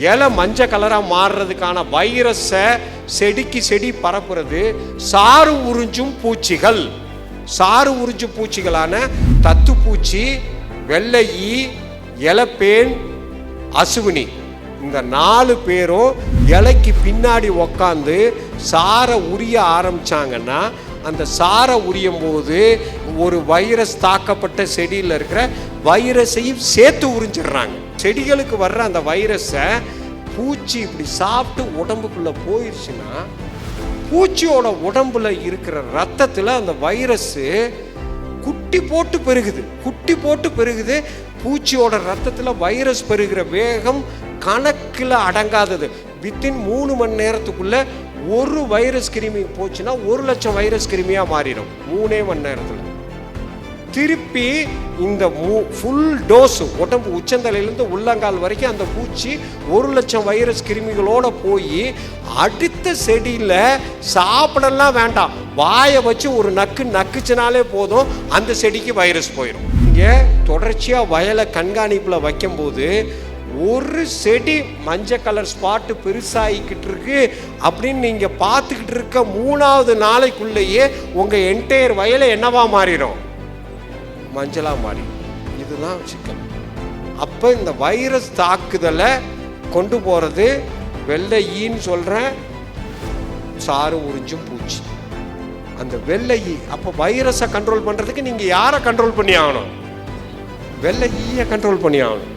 இலை மஞ்சள் கலராக மாறுறதுக்கான வைரஸை செடிக்கு செடி பரப்புறது சாறு உறிஞ்சும் பூச்சிகள். சாறு உறிஞ்சும் பூச்சிகளான தத்துப்பூச்சி, வெள்ளை ஈ, இலப்பேன், அசுவினி, இந்த 4 பேரும் இலைக்கு பின்னாடி உக்காந்து சாரை உரிய ஆரம்பிச்சாங்கன்னா அந்த சாரை உரியும் போது ஒரு வைரஸ் தாக்கப்பட்ட செடியில் இருக்கிற வைரஸையும் சேர்த்து உறிஞ்சிடுறாங்க. செடிகளுக்கு வர்ற அந்த வைரஸை பூச்சி இப்படி சாப்பிட்டு உடம்புக்குள்ள போயிடுச்சுன்னா பூச்சியோட உடம்புல இருக்கிற ரத்தத்தில் அந்த வைரஸு குட்டி போட்டு பெருகுது. பூச்சியோட ரத்தத்தில் வைரஸ் பெருகிற வேகம் கணக்கில் அடங்காதது. வித்தின் 3 மணி நேரத்துக்குள்ள ஒரு வைரஸ் கிருமி போச்சுன்னா 1 லட்சம் வைரஸ் கிருமியாக மாறிடும் 3 மணி நேரத்தில். திருப்பி இந்த ஃபுல் டோஸ் உடம்பு உச்சந்தலையிலேருந்து உள்ளங்கால் வரைக்கும் அந்த பூச்சி 1 லட்சம் வைரஸ் கிருமிகளோட போய் அடுத்த செடியில் சாப்பிடலாம் வேண்டாம், வாயை வச்சு ஒரு நக்குச்சினாலே போதும், அந்த செடிக்கு வைரஸ் போயிடும். இங்கே தொடர்ச்சியாக வயலை கண்காணிப்பில் வைக்கும்போது ஒரு செடி மஞ்சள் கலர் ஸ்பாட்டு பெருசாகிக்கிட்டு இருக்கு அப்படின்னு நீங்கள் பார்த்துக்கிட்டு இருக்க 3வது நாளைக்குள்ளேயே உங்கள் என்டையர் வயலை என்னவா மாறிடும்? மஞ்சளாக மாறி. இதுதான் சிக்கல். அப்போ இந்த வைரஸ் தாக்குதலை கொண்டு போகிறது வெள்ளை ஈன்னு சொல்கிறேன், சாறு உறிஞ்சும் பூச்சி. அந்த வெள்ளை ஈ. அப்போ வைரஸை கண்ட்ரோல் பண்ணுறதுக்கு நீங்கள் யாரை கண்ட்ரோல் பண்ணி ஆகணும்? வெள்ளை ஈயை கண்ட்ரோல் பண்ணி ஆகணும்.